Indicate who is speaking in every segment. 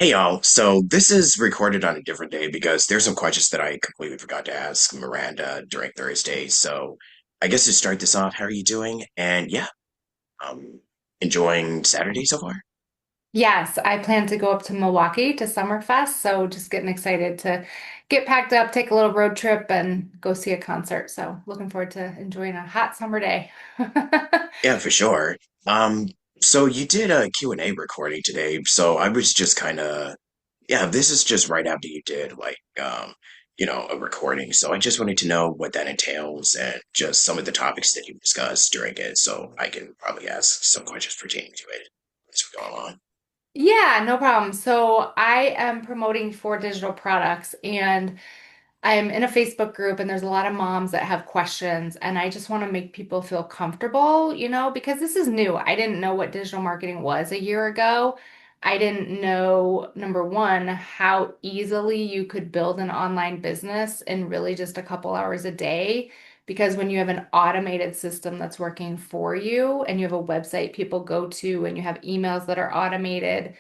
Speaker 1: Hey y'all, so this is recorded on a different day because there's some questions that I completely forgot to ask Miranda during Thursday. So I guess to start this off, how are you doing? And yeah, um, enjoying Saturday so far?
Speaker 2: Yes, I plan to go up to Milwaukee to Summerfest, so just getting excited to get packed up, take a little road trip, and go see a concert. So looking forward to enjoying a hot summer day.
Speaker 1: Yeah, for sure. Um, so you did a Q&A recording today, so I was just kind of, yeah, this is just right after you did a recording. So I just wanted to know what that entails and just some of the topics that you discussed during it, so I can probably ask some questions pertaining to it as we go along.
Speaker 2: Yeah, no problem. So I am promoting 4 digital products and I'm in a Facebook group and there's a lot of moms that have questions and I just want to make people feel comfortable, because this is new. I didn't know what digital marketing was a year ago. I didn't know, number one, how easily you could build an online business in really just a couple hours a day. Because when you have an automated system that's working for you and you have a website people go to and you have emails that are automated,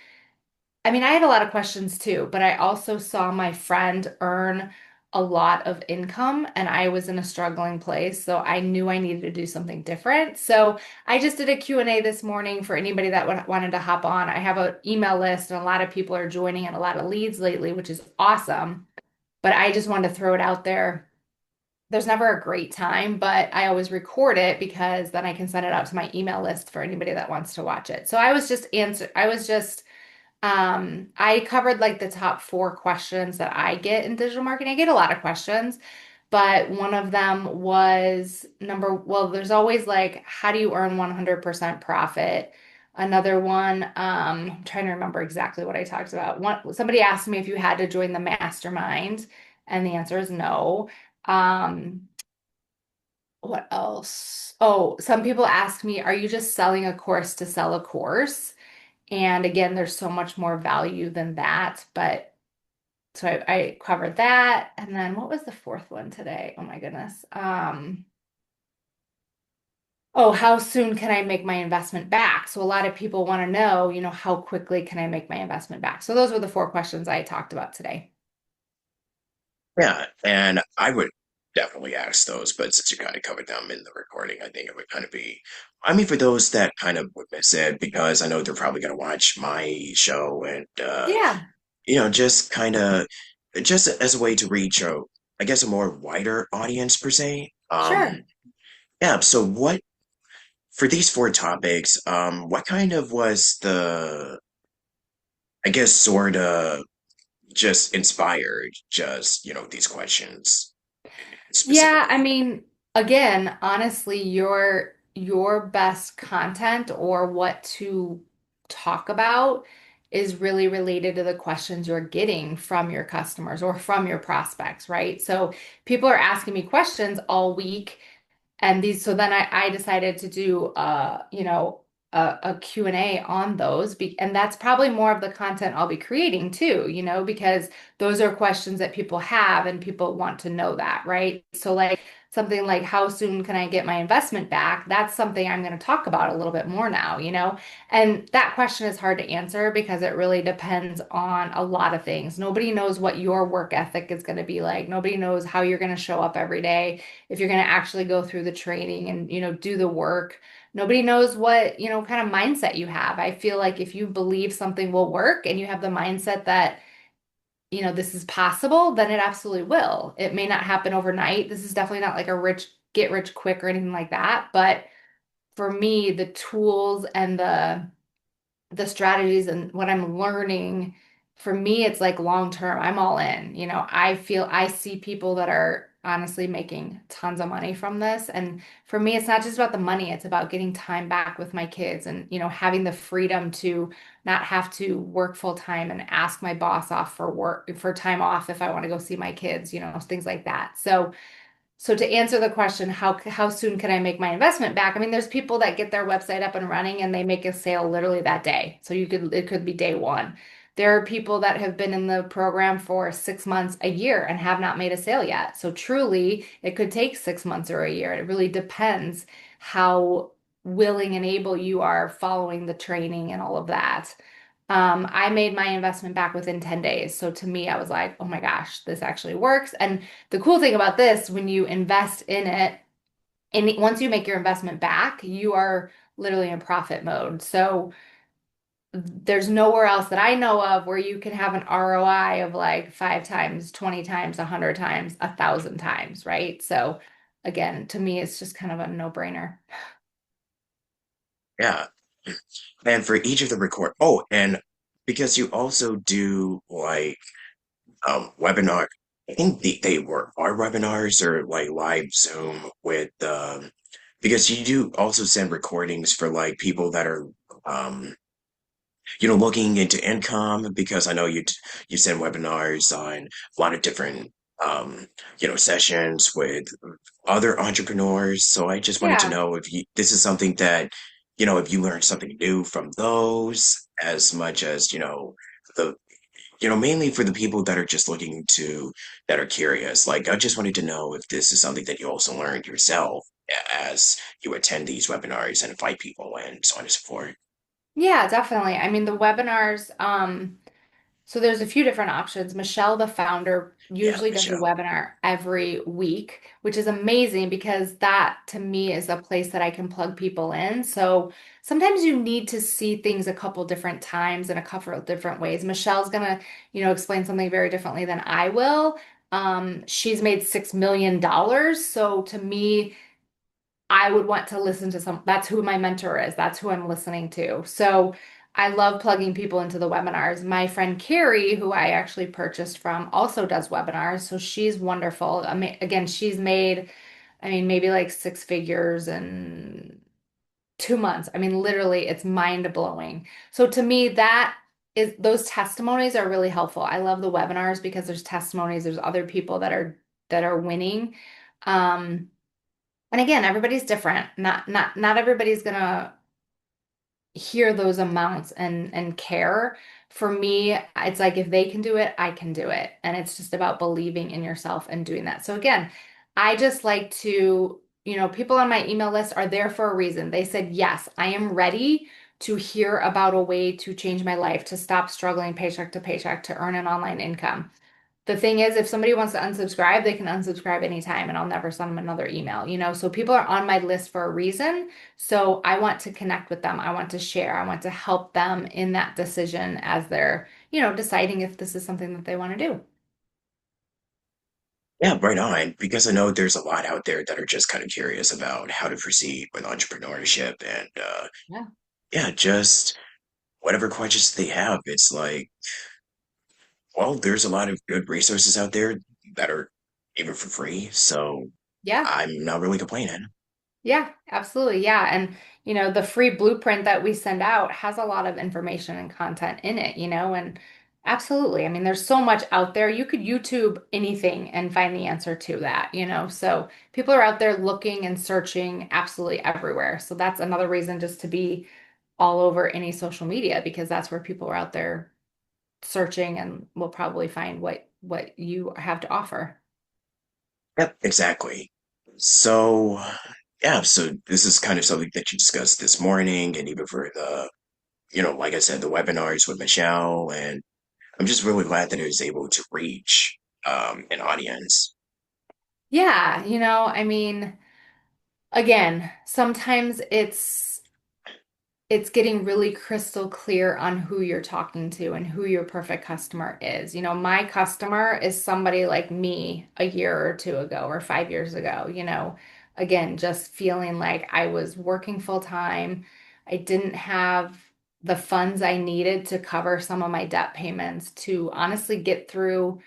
Speaker 2: I mean, I had a lot of questions too, but I also saw my friend earn a lot of income and I was in a struggling place, so I knew I needed to do something different. So I just did a Q&A this morning for anybody that wanted to hop on. I have an email list and a lot of people are joining and a lot of leads lately, which is awesome. But I just wanted to throw it out there. There's never a great time, but I always record it because then I can send it out to my email list for anybody that wants to watch it. So I was just I covered like the top 4 questions that I get in digital marketing. I get a lot of questions, but one of them was well, there's always like, how do you earn 100% profit? Another one, I'm trying to remember exactly what I talked about. Somebody asked me if you had to join the mastermind, and the answer is no. Um, what else? Oh, some people ask me, are you just selling a course to sell a course? And again, there's so much more value than that. But so I covered that. And then what was the fourth one today? Oh my goodness. Oh, how soon can I make my investment back? So a lot of people want to know, how quickly can I make my investment back? So those were the 4 questions I talked about today.
Speaker 1: Yeah, and I would definitely ask those, but since you kind of covered them in the recording, I think it would kind of be, I mean, for those that kind of would miss it, because I know they're probably going to watch my show and,
Speaker 2: Yeah,
Speaker 1: just kind of, just as a way to reach I guess, a more wider audience per se.
Speaker 2: sure.
Speaker 1: Yeah, so for these 4 topics, what kind of was I guess, sort of just inspired these questions
Speaker 2: Yeah, I
Speaker 1: specifically?
Speaker 2: mean, again, honestly, your best content or what to talk about is really related to the questions you're getting from your customers or from your prospects, right? So people are asking me questions all week and so then I decided to do a Q&A on those and that's probably more of the content I'll be creating too, because those are questions that people have and people want to know that, right? So like something like how soon can I get my investment back? That's something I'm going to talk about a little bit more now, And that question is hard to answer because it really depends on a lot of things. Nobody knows what your work ethic is going to be like. Nobody knows how you're going to show up every day if you're going to actually go through the training and do the work. Nobody knows what kind of mindset you have. I feel like if you believe something will work and you have the mindset that this is possible, then it absolutely will. It may not happen overnight. This is definitely not like a rich get rich quick or anything like that, but for me the tools and the strategies and what I'm learning, for me, it's like long term. I'm all in. I see people that are honestly making tons of money from this. And for me, it's not just about the money, it's about getting time back with my kids and, having the freedom to not have to work full time and ask my boss off for time off if I want to go see my kids, things like that. So to answer the question, how soon can I make my investment back? I mean, there's people that get their website up and running and they make a sale literally that day. So it could be day one. There are people that have been in the program for 6 months, a year, and have not made a sale yet. So truly, it could take 6 months or a year. It really depends how willing and able you are following the training and all of that. I made my investment back within 10 days. So to me, I was like, oh my gosh, this actually works. And the cool thing about this, when you invest in it, and once you make your investment back, you are literally in profit mode. So there's nowhere else that I know of where you can have an ROI of like 5 times, 20 times, 100 times, 1,000 times, right? So again, to me, it's just kind of a no-brainer.
Speaker 1: Yeah. And for each of the record, oh, and because you also do like webinar, I think they were our webinars or like live Zoom with because you do also send recordings for like people that are um looking into income because I know you send webinars on a lot of different sessions with other entrepreneurs. So I just wanted to
Speaker 2: Yeah.
Speaker 1: know if this is something that if you learned something new from those as much as the mainly for the people that are just looking to that are curious. Like I just wanted to know if this is something that you also learned yourself as you attend these webinars and invite people and so on and so forth.
Speaker 2: Yeah, definitely. I mean, the webinars, so there's a few different options. Michelle, the founder,
Speaker 1: Yeah,
Speaker 2: usually does a
Speaker 1: Michelle.
Speaker 2: webinar every week, which is amazing because that to me is a place that I can plug people in. So sometimes you need to see things a couple different times in a couple of different ways. Michelle's gonna, explain something very differently than I will. She's made $6 million. So to me, I would want to listen to that's who my mentor is. That's who I'm listening to. So I love plugging people into the webinars. My friend Carrie, who I actually purchased from, also does webinars. So she's wonderful. I mean, again, she's made, I mean, maybe like 6 figures in 2 months. I mean, literally, it's mind blowing. So to me, those testimonies are really helpful. I love the webinars because there's testimonies, there's other people that are winning. Um, and again, everybody's different. Not everybody's gonna hear those amounts and care. For me, it's like if they can do it, I can do it. And it's just about believing in yourself and doing that. So again, I just like to, people on my email list are there for a reason. They said, "Yes, I am ready to hear about a way to change my life, to stop struggling paycheck to paycheck, to earn an online income." The thing is, if somebody wants to unsubscribe, they can unsubscribe anytime and I'll never send them another email. So people are on my list for a reason. So I want to connect with them. I want to share. I want to help them in that decision as they're, deciding if this is something that they want to do.
Speaker 1: Yeah, right on. Because I know there's a lot out there that are just kind of curious about how to proceed with entrepreneurship and
Speaker 2: Yeah.
Speaker 1: yeah, just whatever questions they have. It's like, well, there's a lot of good resources out there that are even for free. So
Speaker 2: Yeah.
Speaker 1: I'm not really complaining.
Speaker 2: Yeah, absolutely. Yeah. And, the free blueprint that we send out has a lot of information and content in it, and absolutely. I mean, there's so much out there. You could YouTube anything and find the answer to that. So people are out there looking and searching absolutely everywhere. So that's another reason just to be all over any social media because that's where people are out there searching and will probably find what you have to offer.
Speaker 1: Yep, exactly. So yeah, so this is kind of something that you discussed this morning and even for the, like I said, the webinars with Michelle, and I'm just really glad that it was able to reach an audience.
Speaker 2: Yeah, I mean, again, sometimes it's getting really crystal clear on who you're talking to and who your perfect customer is. My customer is somebody like me a year or two ago or 5 years ago. Again, just feeling like I was working full time. I didn't have the funds I needed to cover some of my debt payments to honestly get through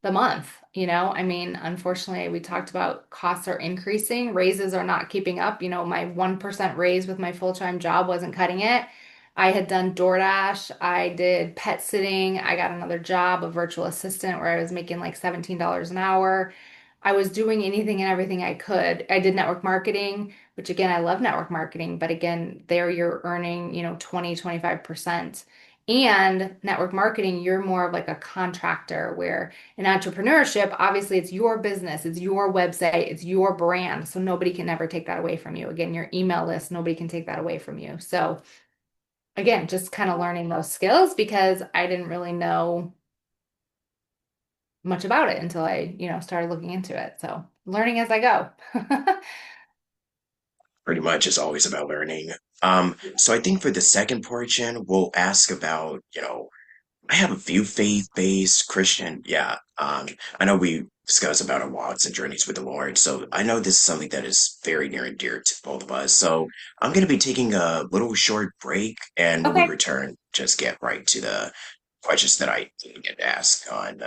Speaker 2: the month. I mean, unfortunately, we talked about costs are increasing, raises are not keeping up. My 1% raise with my full-time job wasn't cutting it. I had done DoorDash, I did pet sitting, I got another job, a virtual assistant where I was making like $17 an hour. I was doing anything and everything I could. I did network marketing, which again, I love network marketing, but again, there you're earning, 20, 25%. And network marketing, you're more of like a contractor where in entrepreneurship, obviously, it's your business, it's your website, it's your brand. So nobody can ever take that away from you. Again, your email list, nobody can take that away from you. So again, just kind of learning those skills because I didn't really know much about it until I, started looking into it. So learning as I go.
Speaker 1: Pretty much is always about learning. So I think for the second portion, we'll ask about, I have a few faith-based Christian, yeah. I know we discuss about our walks and journeys with the Lord, so I know this is something that is very near and dear to both of us. So I'm going to be taking a little short break, and when we
Speaker 2: Okay.
Speaker 1: return, just get right to the questions that I didn't get asked on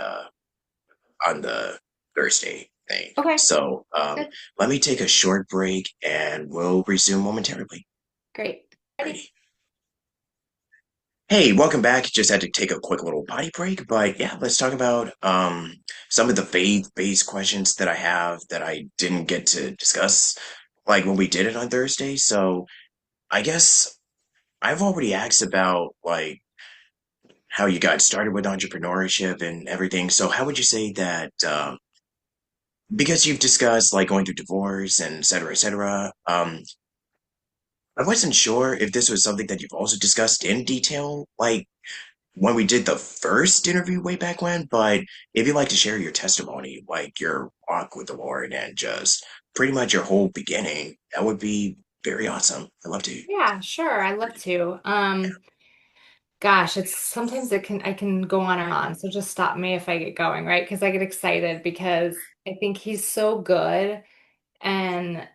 Speaker 1: the Thursday thing.
Speaker 2: Okay.
Speaker 1: So
Speaker 2: Good.
Speaker 1: let me take a short break, and we'll resume momentarily.
Speaker 2: Great.
Speaker 1: Ready? Hey, welcome back. Just had to take a quick little body break, but yeah, let's talk about some of the faith-based questions that I have that I didn't get to discuss like when we did it on Thursday. So I guess I've already asked about like how you got started with entrepreneurship and everything. So how would you say that because you've discussed like going through divorce and et cetera, I wasn't sure if this was something that you've also discussed in detail, like when we did the first interview way back when, but if you'd like to share your testimony, like your walk with the Lord and just pretty much your whole beginning, that would be very awesome. I'd love to.
Speaker 2: Yeah, sure. I love to. Gosh, it's sometimes I can go on and on. So just stop me if I get going, right? Because I get excited because I think he's so good. And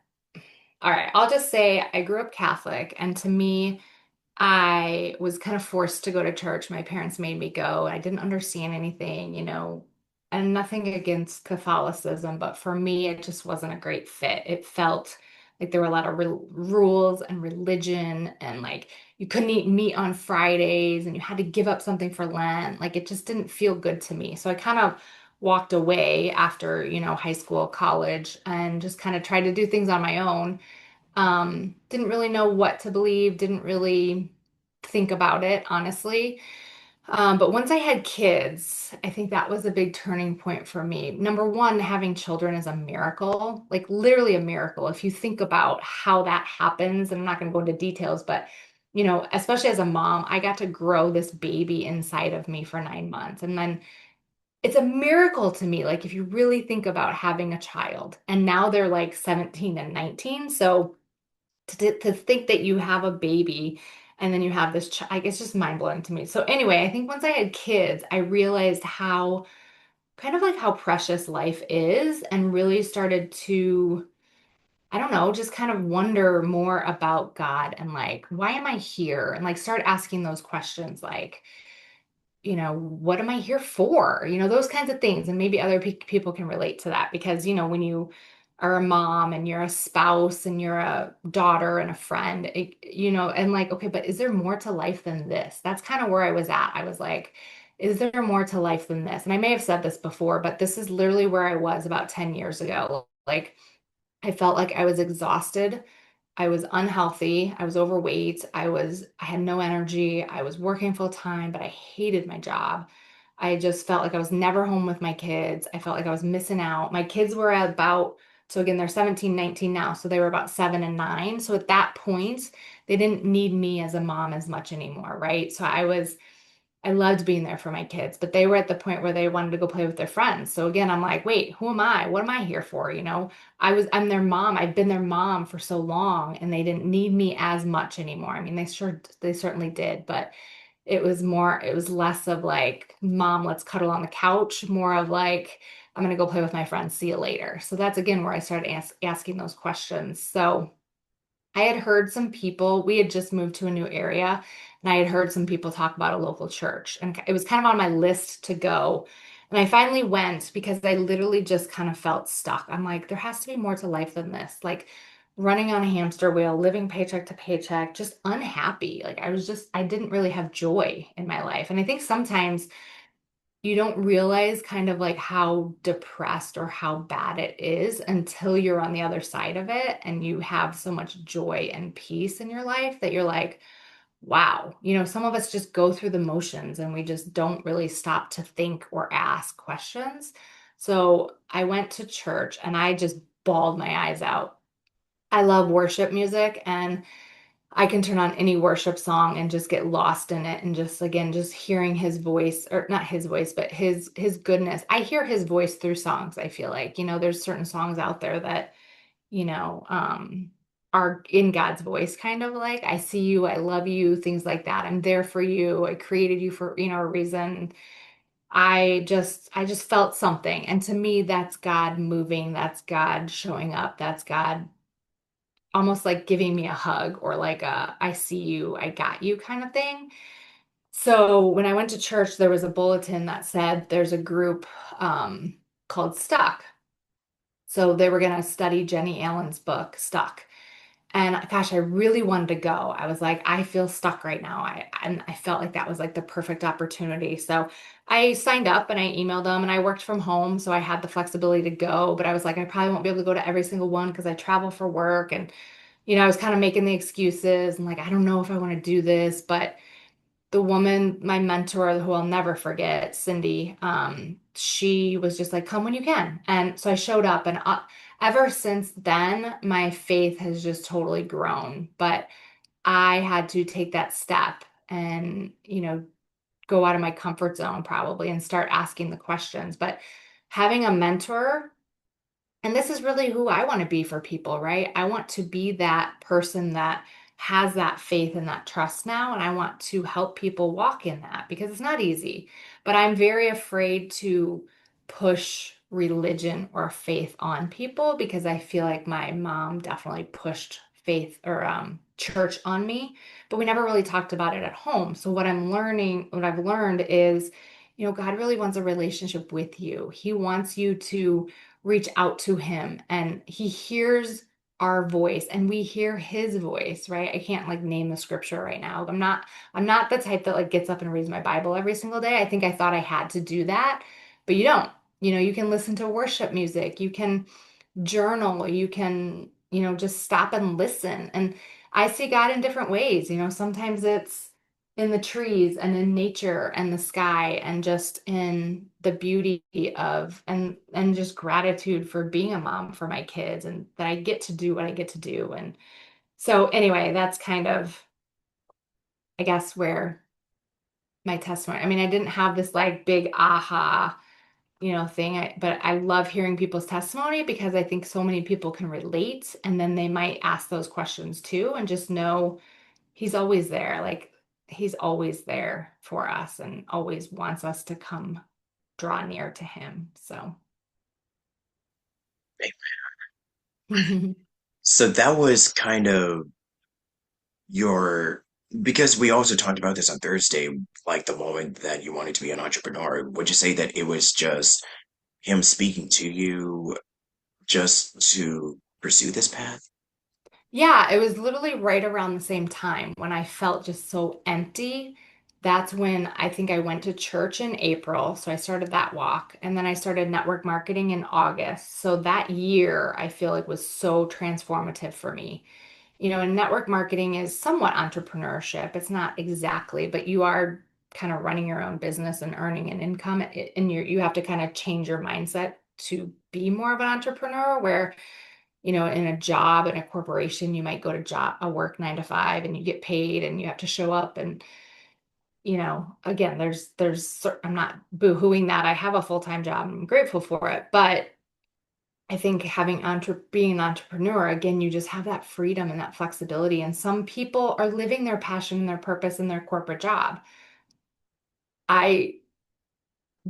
Speaker 2: all right, I'll just say I grew up Catholic, and to me, I was kind of forced to go to church. My parents made me go. I didn't understand anything, and nothing against Catholicism, but for me, it just wasn't a great fit. It felt like there were a lot of rules and religion, and like you couldn't eat meat on Fridays, and you had to give up something for Lent. Like it just didn't feel good to me. So I kind of walked away after, high school, college, and just kind of tried to do things on my own. Didn't really know what to believe, didn't really think about it, honestly. But once I had kids, I think that was a big turning point for me. Number one, having children is a miracle, like literally a miracle. If you think about how that happens, and I'm not going to go into details, but especially as a mom, I got to grow this baby inside of me for 9 months. And then it's a miracle to me, like if you really think about having a child, and now they're like 17 and 19. So to think that you have a baby and then you have this child, it's just mind blowing to me. So anyway, I think once I had kids, I realized how kind of like how precious life is and really started to, I don't know, just kind of wonder more about God and like, why am I here? And like start asking those questions like, what am I here for? Those kinds of things. And maybe other people can relate to that because, when you are a mom and you're a spouse and you're a daughter and a friend, and like, okay, but is there more to life than this? That's kind of where I was at. I was like, is there more to life than this? And I may have said this before, but this is literally where I was about 10 years ago. Like, I felt like I was exhausted. I was unhealthy. I was overweight. I had no energy. I was working full time, but I hated my job. I just felt like I was never home with my kids. I felt like I was missing out. My kids were about, so again, they're 17, 19 now. So they were about 7 and 9. So at that point, they didn't need me as a mom as much anymore, right? So I loved being there for my kids, but they were at the point where they wanted to go play with their friends. So again, I'm like, wait, who am I? What am I here for? I'm their mom. I've been their mom for so long and they didn't need me as much anymore. I mean, they certainly did, but it was less of like, mom, let's cuddle on the couch, more of like, I'm going to go play with my friends. See you later. So that's again where I started asking those questions. So I had heard some people, we had just moved to a new area, and I had heard some people talk about a local church, and it was kind of on my list to go. And I finally went because I literally just kind of felt stuck. I'm like, there has to be more to life than this. Like running on a hamster wheel, living paycheck to paycheck, just unhappy. Like I didn't really have joy in my life. And I think sometimes you don't realize kind of like how depressed or how bad it is until you're on the other side of it and you have so much joy and peace in your life that you're like, wow, some of us just go through the motions and we just don't really stop to think or ask questions. So I went to church and I just bawled my eyes out. I love worship music and I can turn on any worship song and just get lost in it and just again just hearing his voice or not his voice but his goodness. I hear his voice through songs, I feel like. There's certain songs out there that, you know, um are in God's voice kind of like I see you, I love you, things like that. I'm there for you. I created you for, a reason. I just felt something. And to me that's God moving, that's God showing up, that's God almost like giving me a hug or like a I see you, I got you kind of thing. So when I went to church, there was a bulletin that said there's a group called Stuck. So they were going to study Jenny Allen's book, Stuck. And gosh, I really wanted to go. I was like, I feel stuck right now. I felt like that was like the perfect opportunity. So I signed up and I emailed them and I worked from home. So I had the flexibility to go, but I was like, I probably won't be able to go to every single one because I travel for work. And I was kind of making the excuses and like, I don't know if I want to do this, but the woman, my mentor, who I'll never forget, Cindy, she was just like, come when you can. And so I showed up, and ever since then, my faith has just totally grown. But I had to take that step and, go out of my comfort zone probably and start asking the questions. But having a mentor, and this is really who I want to be for people, right? I want to be that person that has that faith and that trust now. And I want to help people walk in that because it's not easy. But I'm very afraid to push religion or faith on people because I feel like my mom definitely pushed faith or church on me, but we never really talked about it at home. So what I've learned is, God really wants a relationship with you. He wants you to reach out to him and he hears our voice and we hear his voice, right? I can't like name the scripture right now. I'm not the type that like gets up and reads my Bible every single day. I think I thought I had to do that, but you don't. You can listen to worship music, you can journal, you can, just stop and listen. And I see God in different ways. Sometimes it's in the trees and in nature and the sky and just in the beauty of and just gratitude for being a mom for my kids and that I get to do what I get to do. And so anyway, that's kind of, I guess, where my testimony. I mean, I didn't have this like big aha thing. But I love hearing people's testimony because I think so many people can relate and then they might ask those questions too and just know he's always there. Like he's always there for us and always wants us to come draw near to him. So
Speaker 1: So that was kind of your, because we also talked about this on Thursday, like the moment that you wanted to be an entrepreneur, would you say that it was just him speaking to you just to pursue this path?
Speaker 2: Yeah, it was literally right around the same time when I felt just so empty. That's when I think I went to church in April. So I started that walk. And then I started network marketing in August. So that year, I feel like was so transformative for me. And network marketing is somewhat entrepreneurship. It's not exactly, but you are kind of running your own business and earning an income. And you have to kind of change your mindset to be more of an entrepreneur where in a job in a corporation, you might go to a work 9 to 5 and you get paid and you have to show up. And, again, I'm not boo-hooing that. I have a full-time job. I'm grateful for it. But I think being an entrepreneur, again, you just have that freedom and that flexibility. And some people are living their passion and their purpose in their corporate job. I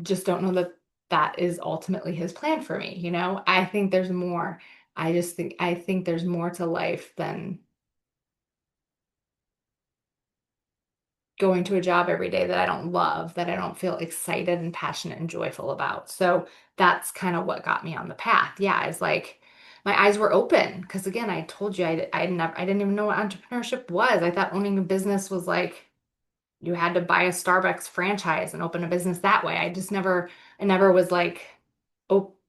Speaker 2: just don't know that that is ultimately his plan for me. I think there's more. I think there's more to life than going to a job every day that I don't love, that I don't feel excited and passionate and joyful about. So that's kind of what got me on the path. Yeah, it's like my eyes were open because again, I told you I didn't even know what entrepreneurship was. I thought owning a business was like you had to buy a Starbucks franchise and open a business that way. I never was like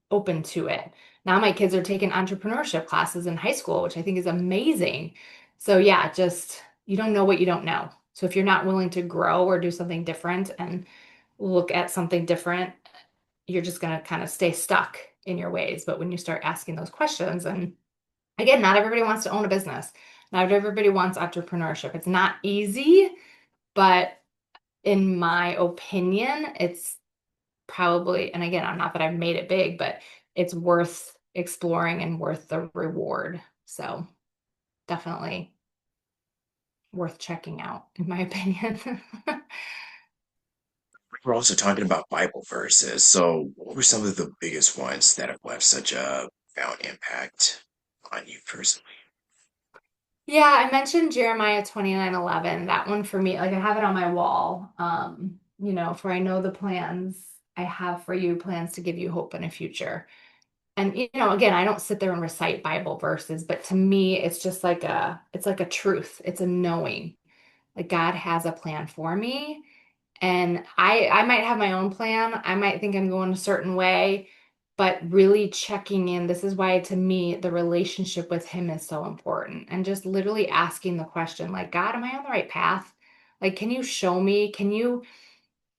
Speaker 2: open to it. Now my kids are taking entrepreneurship classes in high school, which I think is amazing. So yeah, just you don't know what you don't know. So if you're not willing to grow or do something different and look at something different, you're just going to kind of stay stuck in your ways. But when you start asking those questions, and again, not everybody wants to own a business. Not everybody wants entrepreneurship. It's not easy, but in my opinion, it's probably, and again, I'm not that I've made it big, but it's worth exploring and worth the reward. So definitely worth checking out, in my opinion.
Speaker 1: We're also talking about Bible verses. So, what were some of the biggest ones that have left such a profound impact on you personally?
Speaker 2: Yeah, I mentioned Jeremiah 29:11. That one for me, like I have it on my wall. For I know the plans I have for you, plans to give you hope and a future. And again, I don't sit there and recite Bible verses, but to me, it's like a truth. It's a knowing. Like God has a plan for me. And I might have my own plan. I might think I'm going a certain way, but really checking in. This is why to me the relationship with him is so important. And just literally asking the question like, God, am I on the right path? Like, can you show me?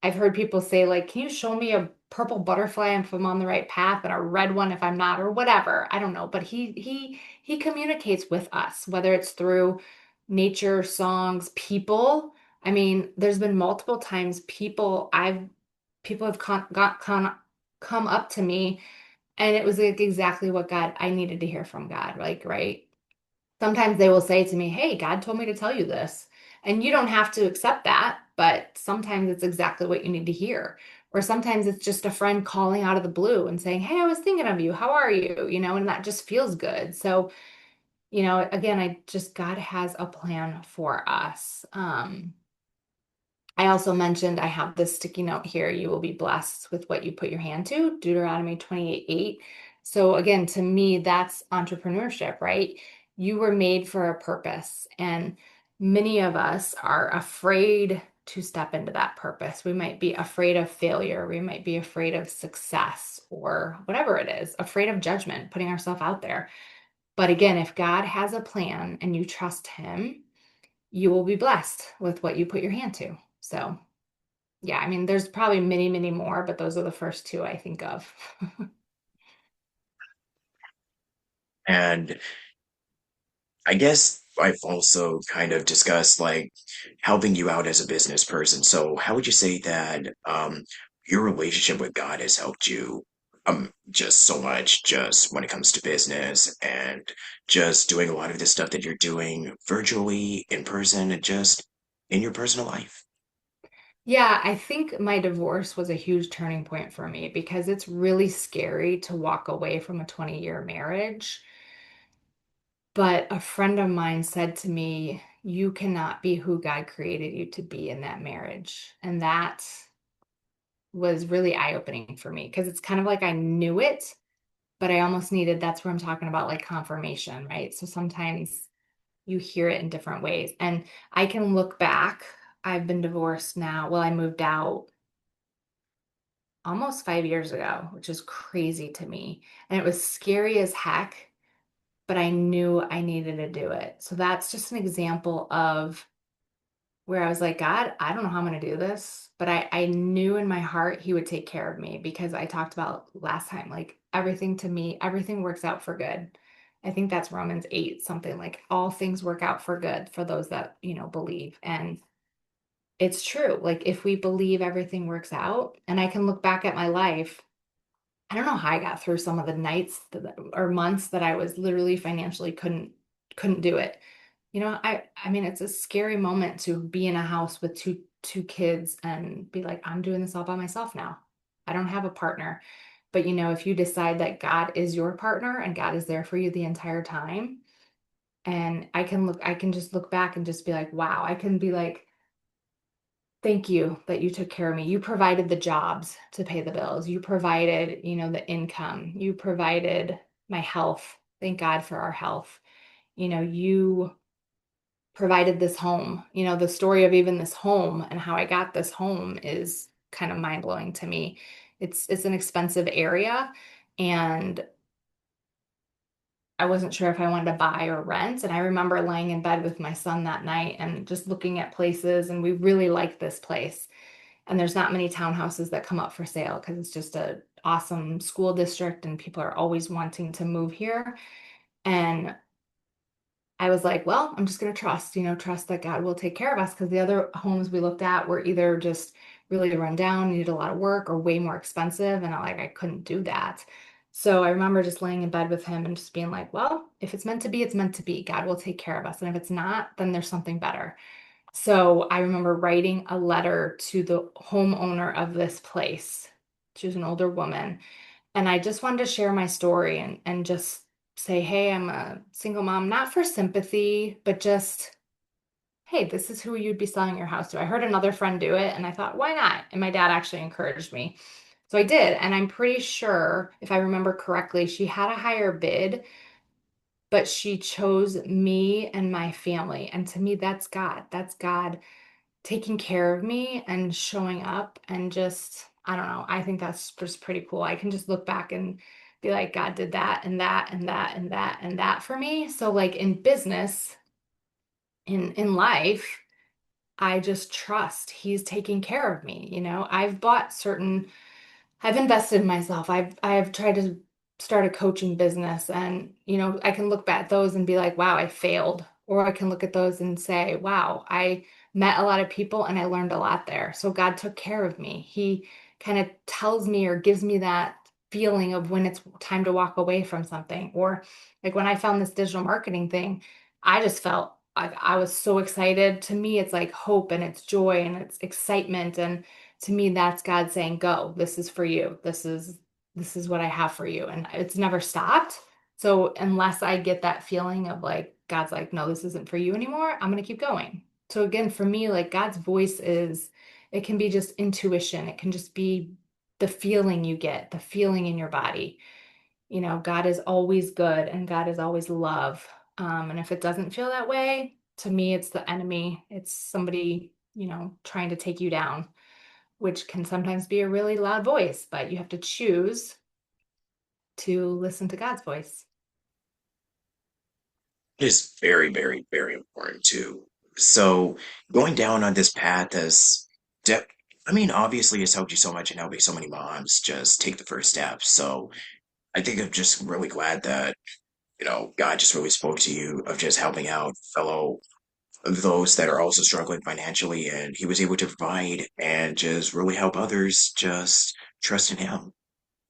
Speaker 2: I've heard people say like, can you show me a purple butterfly if I'm on the right path and a red one if I'm not or whatever. I don't know, but he communicates with us, whether it's through nature, songs, people. I mean, there's been multiple times people have come up to me and it was like exactly what God I needed to hear from God, like, right? Sometimes they will say to me, "Hey, God told me to tell you this." And you don't have to accept that, but sometimes it's exactly what you need to hear. Or sometimes it's just a friend calling out of the blue and saying, "Hey, I was thinking of you. How are you?" And that just feels good. So, again, I just God has a plan for us. I also mentioned I have this sticky note here. You will be blessed with what you put your hand to, Deuteronomy 28:8. So, again, to me, that's entrepreneurship, right? You were made for a purpose, and many of us are afraid to step into that purpose. We might be afraid of failure, we might be afraid of success, or whatever it is, afraid of judgment, putting ourselves out there. But again, if God has a plan and you trust Him, you will be blessed with what you put your hand to. So, yeah, I mean, there's probably many, many more, but those are the first two I think of.
Speaker 1: And I guess I've also kind of discussed like helping you out as a business person. So how would you say that your relationship with God has helped you just so much just when it comes to business and just doing a lot of the stuff that you're doing virtually, in person, and just in your personal life?
Speaker 2: Yeah, I think my divorce was a huge turning point for me because it's really scary to walk away from a 20-year marriage. But a friend of mine said to me, "You cannot be who God created you to be in that marriage." And that was really eye-opening for me because it's kind of like I knew it, but I almost needed, that's where I'm talking about like confirmation, right? So sometimes you hear it in different ways. And I can look back. I've been divorced now. Well, I moved out almost 5 years ago, which is crazy to me. And it was scary as heck, but I knew I needed to do it. So that's just an example of where I was like, God, I don't know how I'm going to do this, but I knew in my heart He would take care of me because I talked about last time, like everything to me, everything works out for good. I think that's Romans 8, something like all things work out for good for those that, believe. And it's true. Like if we believe everything works out, and I can look back at my life, I don't know how I got through some of the nights or months that I was literally financially couldn't do it. I mean, it's a scary moment to be in a house with two kids and be like, I'm doing this all by myself now. I don't have a partner. But if you decide that God is your partner and God is there for you the entire time, and I can just look back and just be like, wow, I can be like, thank you that you took care of me. You provided the jobs to pay the bills. You provided, the income. You provided my health. Thank God for our health. You provided this home. The story of even this home and how I got this home is kind of mind-blowing to me. It's an expensive area and I wasn't sure if I wanted to buy or rent. And I remember laying in bed with my son that night and just looking at places, and we really liked this place. And there's not many townhouses that come up for sale because it's just a awesome school district and people are always wanting to move here. And I was like, well, I'm just going to trust, trust that God will take care of us because the other homes we looked at were either just really run down, needed a lot of work, or way more expensive. And I couldn't do that. So I remember just laying in bed with him and just being like, well, if it's meant to be, it's meant to be. God will take care of us. And if it's not, then there's something better. So I remember writing a letter to the homeowner of this place. She was an older woman. And I just wanted to share my story and just say, hey, I'm a single mom, not for sympathy, but just, hey, this is who you'd be selling your house to. I heard another friend do it and I thought, why not? And my dad actually encouraged me. So I did. And I'm pretty sure, if I remember correctly, she had a higher bid, but she chose me and my family. And to me, that's God. That's God taking care of me and showing up and just, I don't know. I think that's just pretty cool. I can just look back and be like, God did that and that and that and that and that for me. So like in business, in life, I just trust he's taking care of me. I've bought certain I've invested in myself. I've tried to start a coaching business and I can look back at those and be like, wow, I failed. Or I can look at those and say, wow, I met a lot of people and I learned a lot there. So God took care of me. He kind of tells me or gives me that feeling of when it's time to walk away from something. Or like when I found this digital marketing thing, I just felt like I was so excited. To me, it's like hope and it's joy and it's excitement. And to me, that's God saying, go, this is for you. This is what I have for you. And it's never stopped. So unless I get that feeling of like God's like, no, this isn't for you anymore, I'm gonna keep going. So again, for me, like God's voice is, it can be just intuition. It can just be the feeling you get, the feeling in your body. God is always good and God is always love. And if it doesn't feel that way, to me, it's the enemy. It's somebody, trying to take you down, which can sometimes be a really loud voice, but you have to choose to listen to God's voice.
Speaker 1: It is very, very, very important too. So going down on this path has, de I mean, obviously it's helped you so much and helping so many moms just take the first step. So I think I'm just really glad that, God just really spoke to you of just helping out fellow those that are also struggling financially, and he was able to provide and just really help others just trust in him.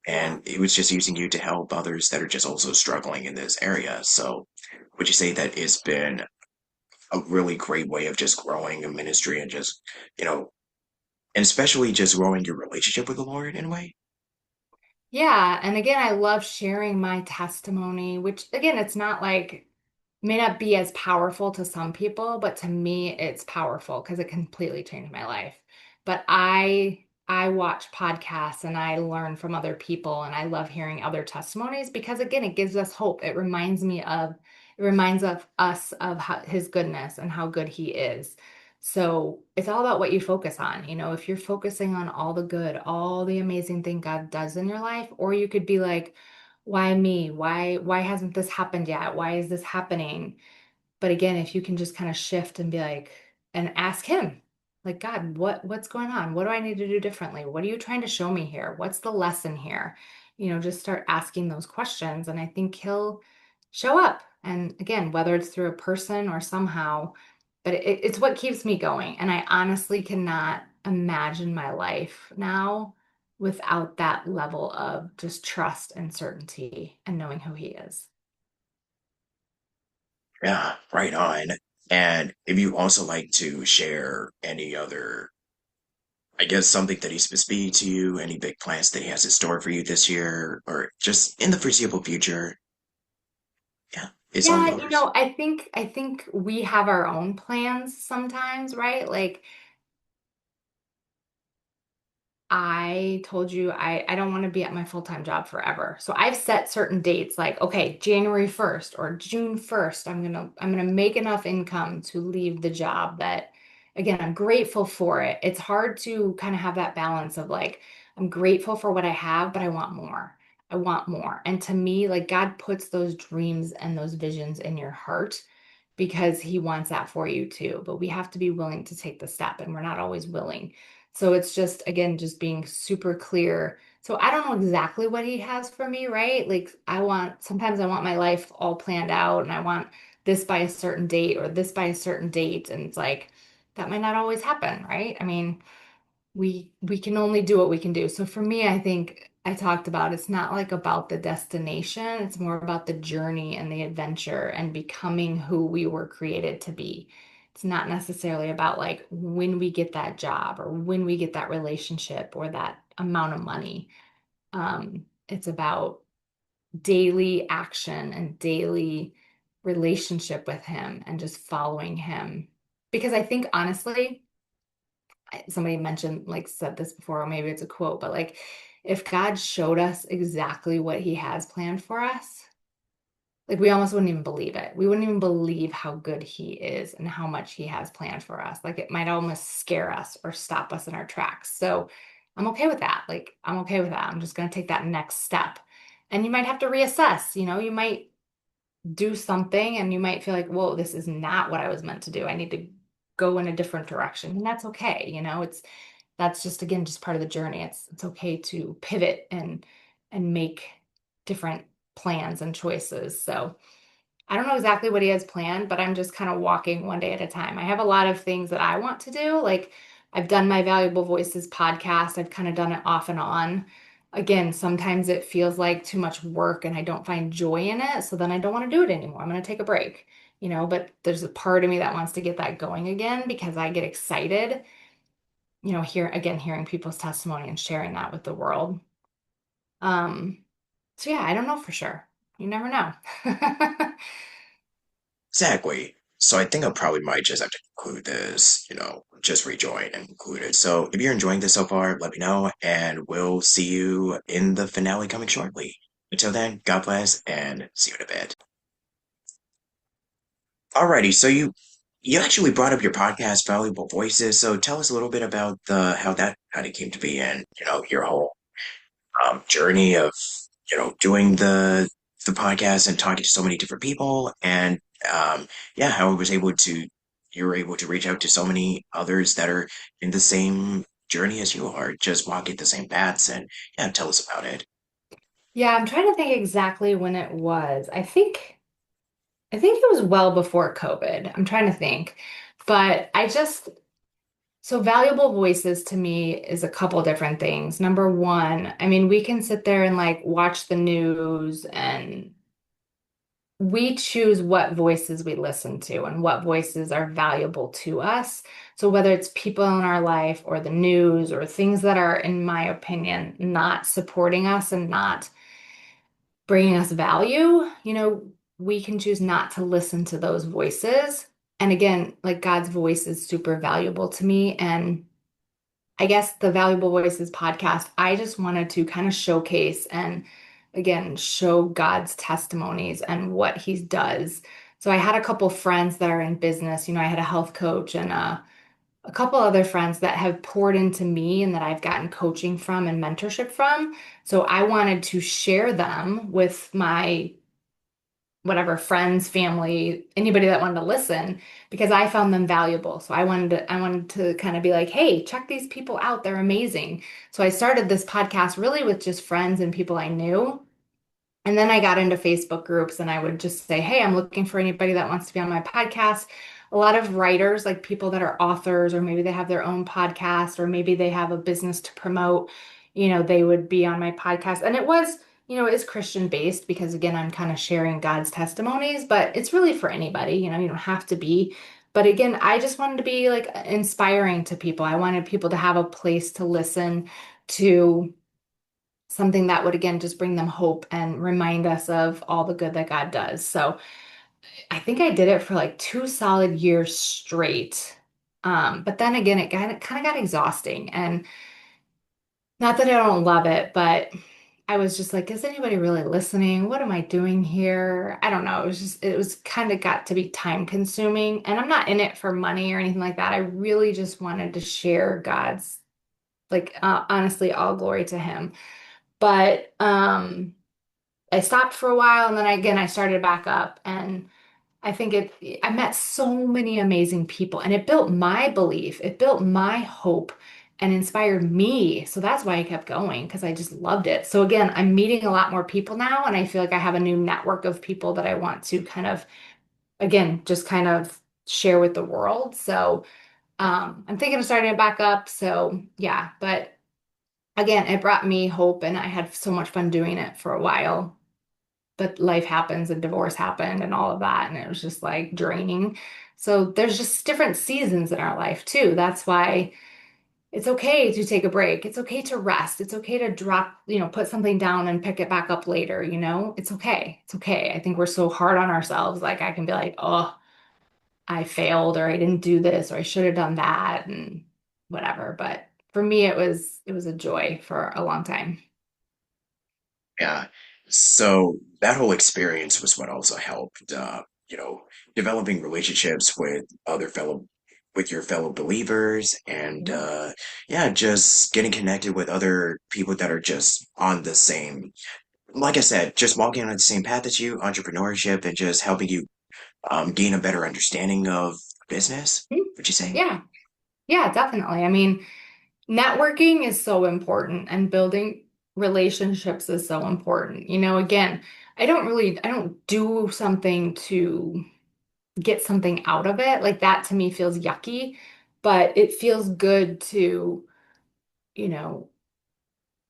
Speaker 2: Yeah.
Speaker 1: And he was just using you to help others that are just also struggling in this area. So would you say that it's been a really great way of just growing a ministry and just, you know, and especially just growing your relationship with the Lord in a way?
Speaker 2: Yeah. And again, I love sharing my testimony, which again, it's not like, may not be as powerful to some people, but to me, it's powerful because it completely changed my life. But I watch podcasts and I learn from other people and I love hearing other testimonies because again, it gives us hope. It reminds of us of his goodness and how good he is. So it's all about what you focus on. If you're focusing on all the good, all the amazing thing God does in your life, or you could be like, why me? Why hasn't this happened yet? Why is this happening? But again, if you can just kind of shift and be like, and ask him, like, God, what's going on? What do I need to do differently? What are you trying to show me here? What's the lesson here? Just start asking those questions, and I think he'll show up. And again, whether it's through a person or somehow, but it's what keeps me going. And I honestly cannot imagine my life now without that level of just trust and certainty and knowing who he is.
Speaker 1: Yeah, right on. And if you also like to share any other, I guess, something that he's been speaking to you, any big plans that he has in store for you this year, or just in the foreseeable future, yeah, it's all
Speaker 2: Yeah,
Speaker 1: yours.
Speaker 2: I think we have our own plans sometimes, right? Like I told you I don't want to be at my full-time job forever. So I've set certain dates like, okay, January 1st or June 1st, I'm gonna make enough income to leave the job that again, I'm grateful for it. It's hard to kind of have that balance of like, I'm grateful for what I have, but I want more. I want more. And to me, like God puts those dreams and those visions in your heart because he wants that for you too. But we have to be willing to take the step, and we're not always willing. So it's just, again, just being super clear. So I don't know exactly what he has for me, right? Like sometimes I want my life all planned out and I want this by a certain date or this by a certain date. And it's like, that might not always happen, right? I mean, we can only do what we can do. So for me, I think I talked about it's not like about the destination, it's more about the journey and the adventure and becoming who we were created to be. It's not necessarily about like when we get that job or when we get that relationship or that amount of money. It's about daily action and daily relationship with him and just following him. Because I think honestly, somebody mentioned, like said this before, or maybe it's a quote, but like if God showed us exactly what he has planned for us, like we almost wouldn't even believe it. We wouldn't even believe how good he is and how much he has planned for us. Like it might almost scare us or stop us in our tracks. So I'm okay with that. Like I'm okay with that. I'm just going to take that next step. And you might have to reassess, you might do something and you might feel like, whoa, this is not what I was meant to do. I need to go in a different direction. And that's okay. That's just again just part of the journey. It's okay to pivot and make different plans and choices. So I don't know exactly what he has planned, but I'm just kind of walking one day at a time. I have a lot of things that I want to do. Like I've done my Valuable Voices podcast. I've kind of done it off and on. Again, sometimes it feels like too much work and I don't find joy in it. So then I don't want to do it anymore. I'm going to take a break, but there's a part of me that wants to get that going again because I get excited, hearing people's testimony and sharing that with the world. Um, so yeah, I don't know for sure. You never know.
Speaker 1: Exactly. So I think I probably might just have to conclude this, just rejoin and conclude it. So if you're enjoying this so far, let me know, and we'll see you in the finale coming shortly. Until then, God bless, and see you in a bit. Alrighty, so you actually brought up your podcast, Valuable Voices. So tell us a little bit about the how that kind of came to be, and your whole journey of doing the podcast and talking to so many different people, and yeah, how it was able to you were able to reach out to so many others that are in the same journey as you are, just walking the same paths, and yeah, tell us about it.
Speaker 2: Yeah, I'm trying to think exactly when it was. I think it was well before COVID. I'm trying to think. But so valuable voices to me is a couple different things. Number one, I mean, we can sit there and like watch the news and we choose what voices we listen to and what voices are valuable to us. So whether it's people in our life or the news or things that are, in my opinion, not supporting us and not bringing us value, we can choose not to listen to those voices. And again, like God's voice is super valuable to me. And I guess the Valuable Voices podcast, I just wanted to kind of showcase and again, show God's testimonies and what he does. So I had a couple friends that are in business. I had a health coach and a couple other friends that have poured into me and that I've gotten coaching from and mentorship from. So I wanted to share them with my whatever friends, family, anybody that wanted to listen because I found them valuable. So I wanted to kind of be like, "Hey, check these people out. They're amazing." So I started this podcast really with just friends and people I knew. And then I got into Facebook groups and I would just say, "Hey, I'm looking for anybody that wants to be on my podcast." A lot of writers, like people that are authors, or maybe they have their own podcast, or maybe they have a business to promote, they would be on my podcast. And it's Christian based because again, I'm kind of sharing God's testimonies, but it's really for anybody, you don't have to be. But again, I just wanted to be like inspiring to people. I wanted people to have a place to listen to something that would again just bring them hope and remind us of all the good that God does. So I think I did it for like 2 solid years straight. But then again, it kind of got exhausting. And not that I don't love it, but I was just like, is anybody really listening? What am I doing here? I don't know. It was kind of got to be time consuming. And I'm not in it for money or anything like that. I really just wanted to share God's, like, honestly, all glory to him. But I stopped for a while and then I started back up and I met so many amazing people and it built my belief, it built my hope and inspired me. So that's why I kept going because I just loved it. So again, I'm meeting a lot more people now and I feel like I have a new network of people that I want to kind of again, just kind of share with the world. So I'm thinking of starting it back up. So yeah, but again, it brought me hope and I had so much fun doing it for a while. But life happens and divorce happened and all of that. And it was just like draining. So there's just different seasons in our life too. That's why it's okay to take a break. It's okay to rest. It's okay to drop, put something down and pick it back up later, It's okay. It's okay. I think we're so hard on ourselves. Like I can be like, oh, I failed or I didn't do this or I should have done that and whatever. But for me, it was a joy for a long time.
Speaker 1: Yeah. So that whole experience was what also helped, you know, developing relationships with with your fellow believers and,
Speaker 2: Yeah.
Speaker 1: yeah, just getting connected with other people that are just on the same, like I said, just walking on the same path as you, entrepreneurship, and just helping you, gain a better understanding of business,
Speaker 2: Mhm.
Speaker 1: would you say?
Speaker 2: Yeah. Yeah, definitely. I mean, networking is so important and building relationships is so important. Again, I don't do something to get something out of it. Like that to me feels yucky, but it feels good to, you know,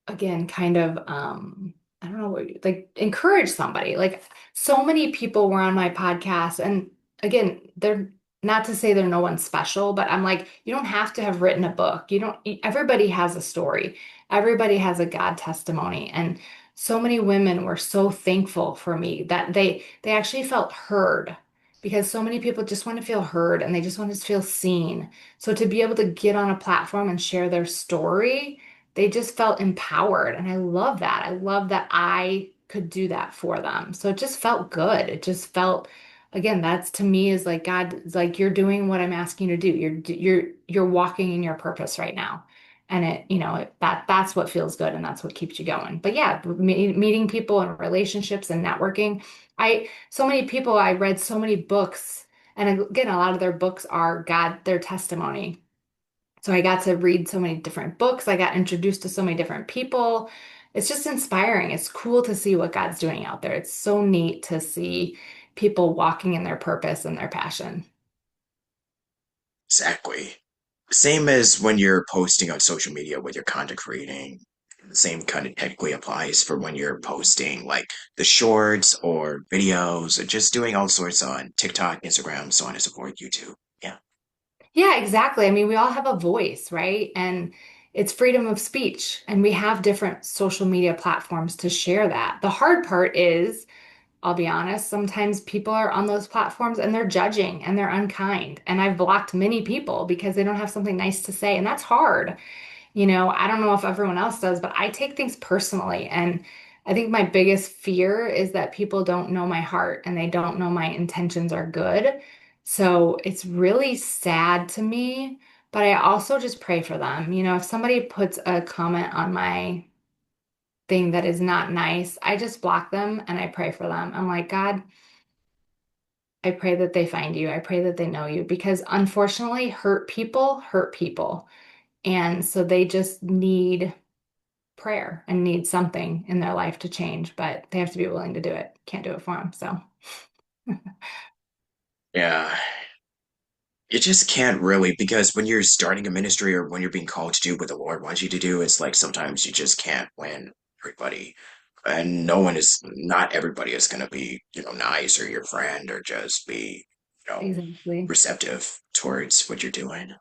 Speaker 2: again, kind of I don't know what like encourage somebody. Like so many people were on my podcast and again, they're not to say they're no one special, but I'm like, you don't have to have written a book. You don't everybody has a story. Everybody has a God testimony. And so many women were so thankful for me that they actually felt heard because so many people just want to feel heard and they just want to feel seen. So to be able to get on a platform and share their story, they just felt empowered. And I love that. I love that I could do that for them. So it just felt good. It just felt, again, that's to me is like God, is like you're doing what I'm asking you to do. You're walking in your purpose right now. And that's what feels good and that's what keeps you going. But yeah, meeting people and relationships and networking. So many people, I read so many books, and again, a lot of their books are God, their testimony. So I got to read so many different books. I got introduced to so many different people. It's just inspiring. It's cool to see what God's doing out there. It's so neat to see people walking in their purpose and their passion.
Speaker 1: Exactly. Same as when you're posting on social media with your content creating. The same kind of technically applies for when you're posting like the shorts or videos or just doing all sorts on TikTok, Instagram, so on and so forth, YouTube. Yeah,
Speaker 2: Yeah, exactly. I mean, we all have a voice, right? And it's freedom of speech, and we have different social media platforms to share that. The hard part is, I'll be honest, sometimes people are on those platforms and they're judging and they're unkind. And I've blocked many people because they don't have something nice to say, and that's hard. I don't know if everyone else does, but I take things personally. And I think my biggest fear is that people don't know my heart and they don't know my intentions are good. So it's really sad to me, but I also just pray for them. If somebody puts a comment on my thing that is not nice, I just block them and I pray for them. I'm like, God, I pray that they find you. I pray that they know you because unfortunately, hurt people hurt people. And so they just need prayer and need something in their life to change, but they have to be willing to do it. Can't do it for them. So,
Speaker 1: yeah. You just can't really because when you're starting a ministry or when you're being called to do what the Lord wants you to do, it's like sometimes you just can't win everybody. And not everybody is going to be, nice or your friend or just be, you know,
Speaker 2: exactly.
Speaker 1: receptive towards what you're doing.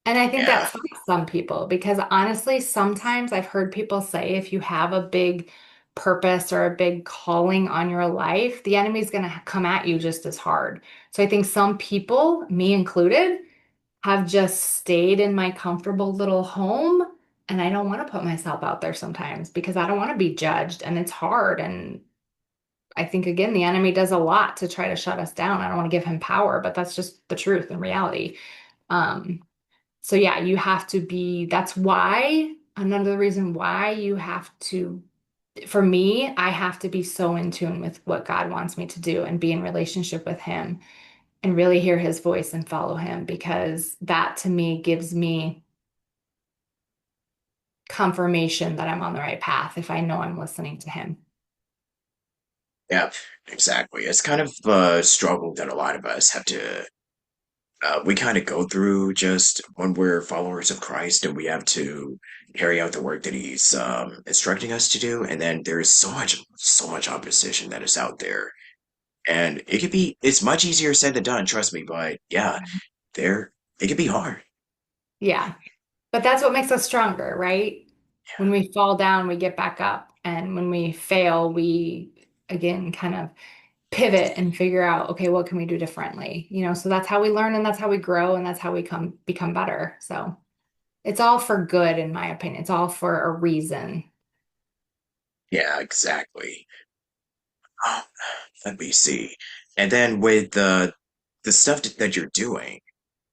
Speaker 2: And I think that
Speaker 1: Yeah.
Speaker 2: fucks some people because honestly, sometimes I've heard people say if you have a big purpose or a big calling on your life, the enemy's going to come at you just as hard. So I think some people, me included, have just stayed in my comfortable little home. And I don't want to put myself out there sometimes because I don't want to be judged and it's hard. And I think again, the enemy does a lot to try to shut us down. I don't want to give him power, but that's just the truth and reality. Um, so yeah, you have to be, that's why, another reason why you have to, for me, I have to be so in tune with what God wants me to do and be in relationship with him and really hear his voice and follow him because that to me gives me confirmation that I'm on the right path if I know I'm listening to him.
Speaker 1: Yeah, exactly. It's kind of a struggle that a lot of us have to, we kind of go through just when we're followers of Christ and we have to carry out the work that He's instructing us to do. And then there's so much opposition that is out there. And it's much easier said than done, trust me. But yeah, there, it can be hard.
Speaker 2: Yeah. But that's what makes us stronger, right? When we fall down, we get back up. And when we fail, we again kind of pivot and figure out, okay, what can we do differently? So that's how we learn and that's how we grow and that's how we become better. So it's all for good, in my opinion. It's all for a reason.
Speaker 1: Yeah, exactly. Oh, let me see. And then with the stuff that you're doing,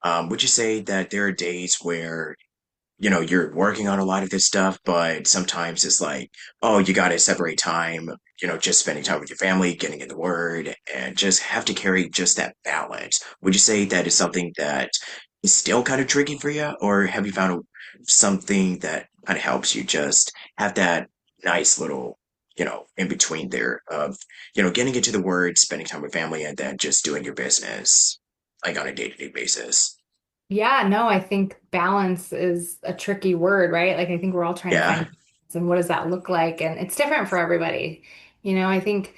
Speaker 1: would you say that there are days where you're working on a lot of this stuff, but sometimes it's like, oh, you got to separate time, just spending time with your family, getting in the word, and just have to carry just that balance. Would you say that is something that is still kind of tricky for you, or have you found something that kind of helps you just have that nice little, in between there of, getting into the word, spending time with family, and then just doing your business like on a day-to-day basis?
Speaker 2: Yeah, no, I think balance is a tricky word, right? Like I think we're all trying to find
Speaker 1: Yeah.
Speaker 2: balance and what does that look like? And it's different for everybody. I think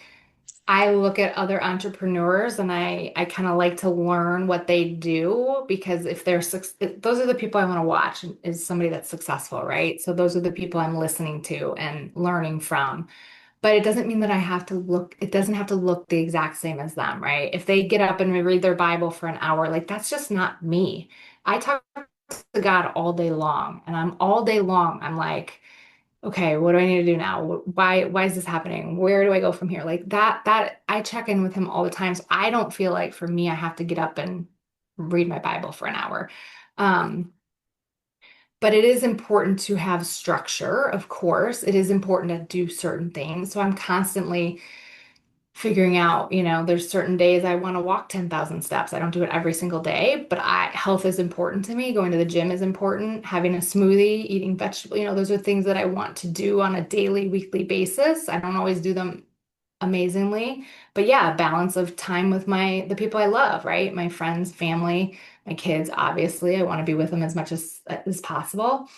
Speaker 2: I look at other entrepreneurs and I kind of like to learn what they do because if those are the people I want to watch is somebody that's successful, right? So those are the people I'm listening to and learning from. But it doesn't mean that it doesn't have to look the exact same as them, right? If they get up and read their Bible for an hour, like that's just not me. I talk to God all day long, and all day long, I'm like, okay, what do I need to do now? Why is this happening? Where do I go from here? Like that I check in with him all the time. So I don't feel like for me, I have to get up and read my Bible for an hour. Um, but it is important to have structure, of course. It is important to do certain things. So I'm constantly figuring out, there's certain days I want to walk 10,000 steps. I don't do it every single day, but health is important to me. Going to the gym is important. Having a smoothie, eating vegetable, those are things that I want to do on a daily, weekly basis. I don't always do them amazingly, but yeah, a balance of time with the people I love, right? My friends, family, my kids, obviously. I want to be with them as much as possible.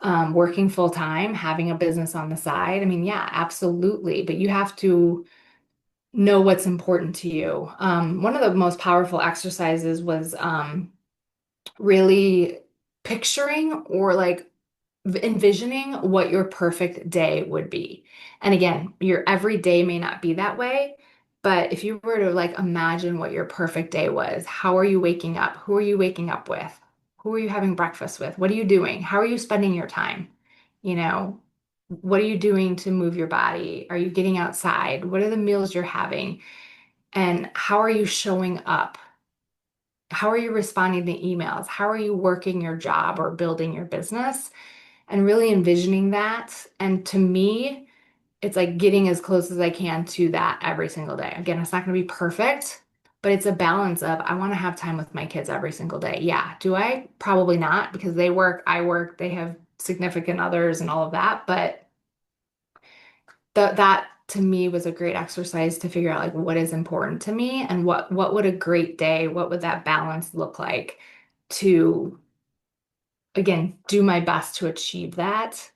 Speaker 2: Working full time, having a business on the side. I mean, yeah, absolutely. But you have to know what's important to you. One of the most powerful exercises was really picturing or like envisioning what your perfect day would be. And again, your every day may not be that way, but if you were to like imagine what your perfect day was, how are you waking up? Who are you waking up with? Who are you having breakfast with? What are you doing? How are you spending your time? You know, what are you doing to move your body? Are you getting outside? What are the meals you're having? And how are you showing up? How are you responding to emails? How are you working your job or building your business? And really envisioning that. And to me, it's like getting as close as I can to that every single day. Again, it's not going to be perfect, but it's a balance of I want to have time with my kids every single day. Yeah. Do I? Probably not because they work, I work, they have significant others and all of that. But that to me was a great exercise to figure out like what is important to me and what would a great day, what would that balance look like to again do my best to achieve that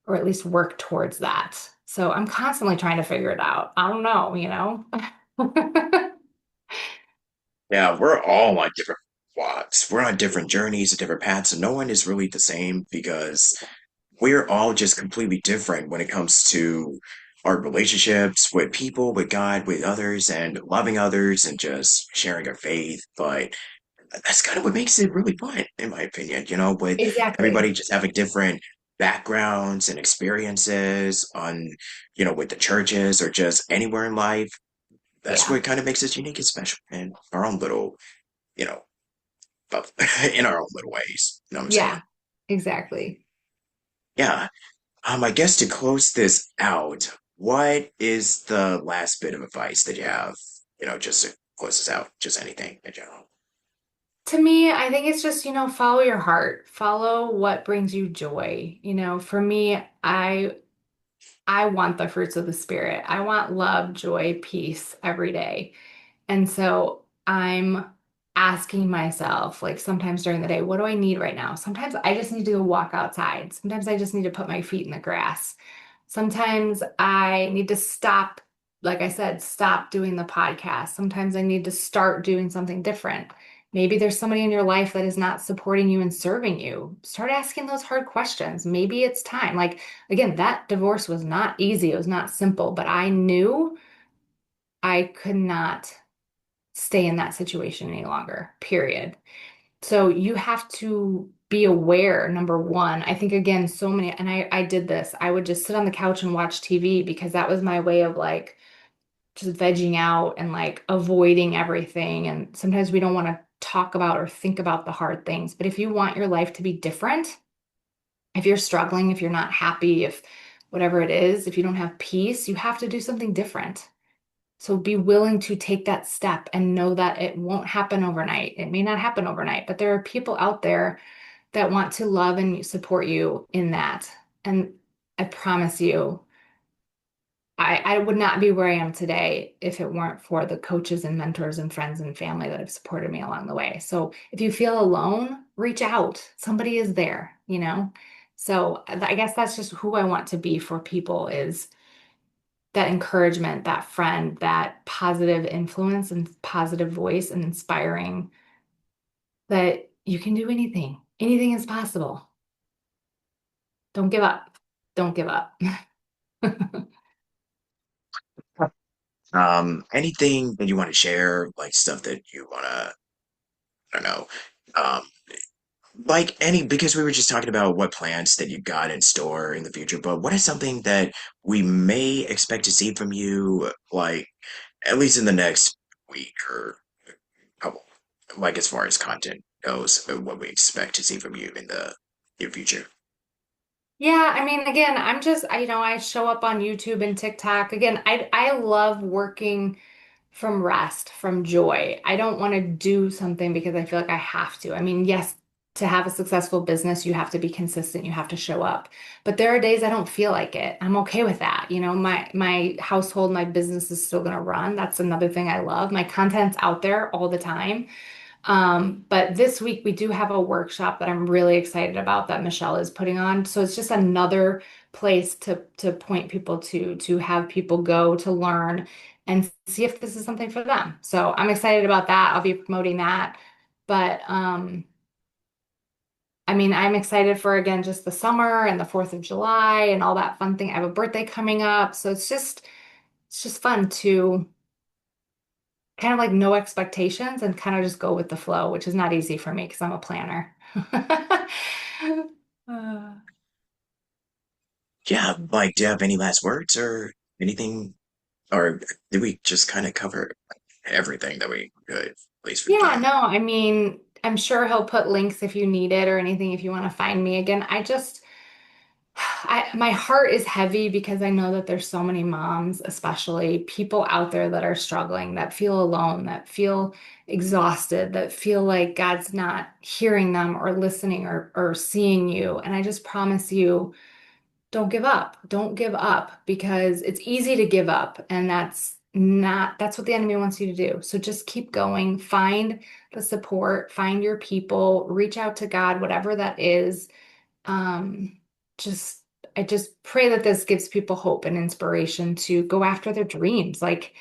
Speaker 2: or at least work towards that. So I'm constantly trying to figure it out. I don't know.
Speaker 1: Yeah, we're all on different walks. We're on different journeys and different paths, and no one is really the same because we're all just completely different when it comes to our relationships with people, with God, with others, and loving others and just sharing our faith. But that's kind of what makes it really fun, in my opinion, with
Speaker 2: Exactly.
Speaker 1: everybody just having different backgrounds and experiences on, with the churches or just anywhere in life. That's
Speaker 2: Yeah.
Speaker 1: what kind of makes us unique and special in our own little, you know, but in our own little ways. You know what I'm saying?
Speaker 2: Yeah. Exactly.
Speaker 1: Yeah. I guess to close this out, what is the last bit of advice that you have, just to close this out? Just anything in general.
Speaker 2: To me, I think it's just, follow your heart, follow what brings you joy. For me, I I want the fruits of the spirit. I want love, joy, peace every day. And so I'm asking myself, like sometimes during the day, what do I need right now? Sometimes I just need to go walk outside. Sometimes I just need to put my feet in the grass. Sometimes I need to stop, like I said, stop doing the podcast. Sometimes I need to start doing something different. Maybe there's somebody in your life that is not supporting you and serving you. Start asking those hard questions. Maybe it's time. Like, again, that divorce was not easy. It was not simple, but I knew I could not stay in that situation any longer, period. So you have to be aware, number one. I think again, so many, and I did this. I would just sit on the couch and watch TV because that was my way of like just vegging out and like avoiding everything. And sometimes we don't want to talk about or think about the hard things. But if you want your life to be different, if you're struggling, if you're not happy, if whatever it is, if you don't have peace, you have to do something different. So be willing to take that step and know that it won't happen overnight. It may not happen overnight, but there are people out there that want to love and support you in that. And I promise you, I would not be where I am today if it weren't for the coaches and mentors and friends and family that have supported me along the way. So if you feel alone, reach out. Somebody is there, you know? So I guess that's just who I want to be for people is that encouragement, that friend, that positive influence and positive voice and inspiring that you can do anything. Anything is possible. Don't give up. Don't give up.
Speaker 1: Anything that you want to share, like stuff that you want to, I don't know, um, like any, because we were just talking about what plans that you got in store in the future, but what is something that we may expect to see from you, like at least in the next week or couple, like as far as content goes, what we expect to see from you in the near future?
Speaker 2: Yeah, I mean, again, I'm just, I show up on YouTube and TikTok. Again, I love working from rest, from joy. I don't want to do something because I feel like I have to. I mean, yes, to have a successful business, you have to be consistent, you have to show up. But there are days I don't feel like it. I'm okay with that. My household, my business is still going to run. That's another thing I love. My content's out there all the time. But this week we do have a workshop that I'm really excited about that Michelle is putting on. So it's just another place to point people to have people go to learn and see if this is something for them. So I'm excited about that. I'll be promoting that. But I mean, I'm excited for again just the summer and the 4th of July and all that fun thing. I have a birthday coming up. So it's just fun to kind of like no expectations and kind of just go with the flow, which is not easy for me because I'm a planner. Uh,
Speaker 1: Yeah, like, do you have any last words or anything, or did we just kind of cover everything that we could, at least for
Speaker 2: yeah,
Speaker 1: time?
Speaker 2: no, I mean, I'm sure he'll put links if you need it or anything if you want to find me again. My heart is heavy because I know that there's so many moms, especially people out there that are struggling, that feel alone, that feel exhausted, that feel like God's not hearing them or listening or seeing you. And I just promise you, don't give up. Don't give up because it's easy to give up. And that's what the enemy wants you to do. So just keep going, find the support, find your people, reach out to God, whatever that is. Um, just I just pray that this gives people hope and inspiration to go after their dreams. Like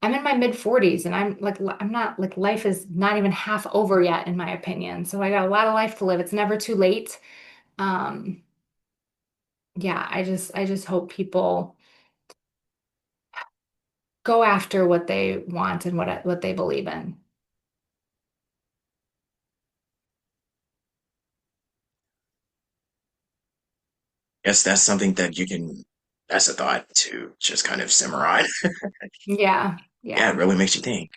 Speaker 2: I'm in my mid 40s and I'm not like life is not even half over yet in my opinion. So I got a lot of life to live. It's never too late. Um, yeah, I just hope people go after what they want and what they believe in.
Speaker 1: Yes, that's something that you can, that's a thought to just kind of simmer on.
Speaker 2: Yeah,
Speaker 1: Yeah, it
Speaker 2: yeah.
Speaker 1: really makes you think.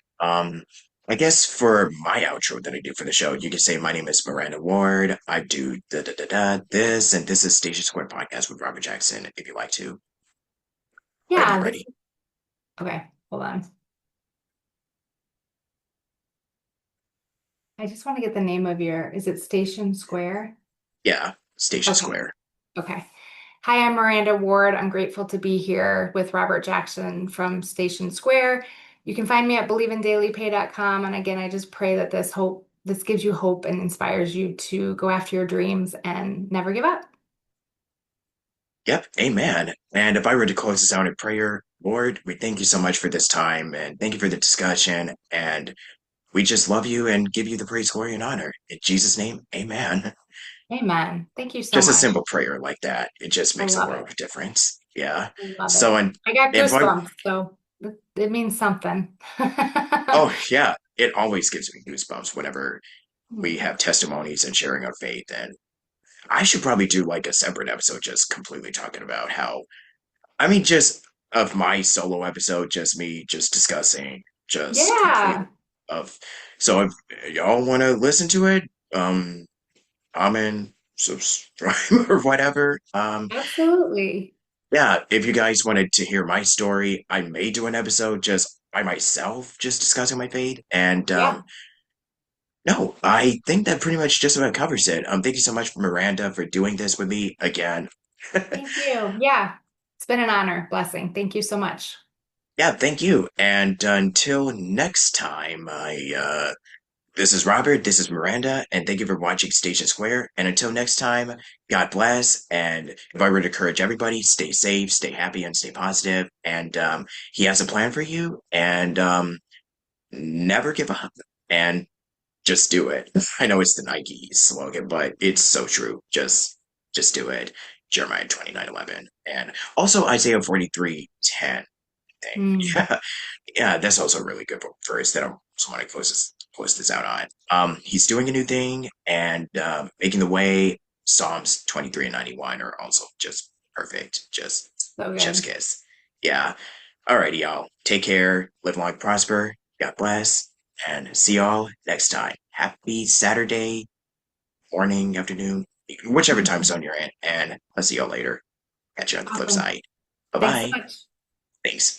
Speaker 1: I guess for my outro that I do for the show, you can say, my name is Miranda Ward. I do da da da da this, and this is Station Square Podcast with Robert Jackson, if you like to. Alrighty,
Speaker 2: Yeah, this
Speaker 1: ready?
Speaker 2: okay, hold on. I just want to get the name of is it Station Square?
Speaker 1: Yeah, Station
Speaker 2: Okay.
Speaker 1: Square.
Speaker 2: Okay. Hi, I'm Miranda Ward. I'm grateful to be here with Robert Jackson from Station Square. You can find me at believeindailypay.com. And again, I just pray that this gives you hope and inspires you to go after your dreams and never give up.
Speaker 1: Yep, amen. And if I were to close this out in prayer, Lord, we thank you so much for this time and thank you for the discussion. And we just love you and give you the praise, glory, and honor. In Jesus' name, amen.
Speaker 2: Amen. Thank you so
Speaker 1: Just a
Speaker 2: much.
Speaker 1: simple prayer like that. It just
Speaker 2: I
Speaker 1: makes a
Speaker 2: love
Speaker 1: world
Speaker 2: it.
Speaker 1: of difference. Yeah.
Speaker 2: I love
Speaker 1: So,
Speaker 2: it.
Speaker 1: and
Speaker 2: I got
Speaker 1: if I,
Speaker 2: goosebumps, so it means something.
Speaker 1: oh, yeah, it always gives me goosebumps whenever we have testimonies and sharing our faith. And I should probably do like a separate episode just completely talking about how, I mean, just of my solo episode, just me just discussing just completely
Speaker 2: Yeah,
Speaker 1: of. So if y'all want to listen to it, comment, subscribe or whatever.
Speaker 2: absolutely.
Speaker 1: Yeah, if you guys wanted to hear my story, I may do an episode just by myself, just discussing my faith. And
Speaker 2: Yeah.
Speaker 1: no, I think that pretty much just about covers it. Thank you so much, Miranda, for doing this with me again.
Speaker 2: Thank you. Yeah. It's been an honor. Blessing. Thank you so much.
Speaker 1: Yeah, thank you. And until next time, this is Robert, this is Miranda, and thank you for watching Station Square. And until next time, God bless. And if I were to encourage everybody, stay safe, stay happy, and stay positive. And he has a plan for you, and never give up. And just do it. I know it's the Nike slogan, but it's so true. Just do it. Jeremiah 29:11. And also Isaiah 43:10 thing.
Speaker 2: Mm,
Speaker 1: Yeah. Yeah, that's also a really good verse that I just want to close this out on. He's doing a new thing and making the way. Psalms 23 and 91 are also just perfect. Just
Speaker 2: so
Speaker 1: chef's
Speaker 2: good.
Speaker 1: kiss. Yeah. Alrighty, y'all. Take care, live long, prosper. God bless, and see y'all next time. Happy Saturday morning, afternoon, whichever time zone you're in, and I'll see y'all later. Catch you on the flip
Speaker 2: Awesome.
Speaker 1: side. Bye
Speaker 2: Thanks so
Speaker 1: bye.
Speaker 2: much.
Speaker 1: Thanks. Bye.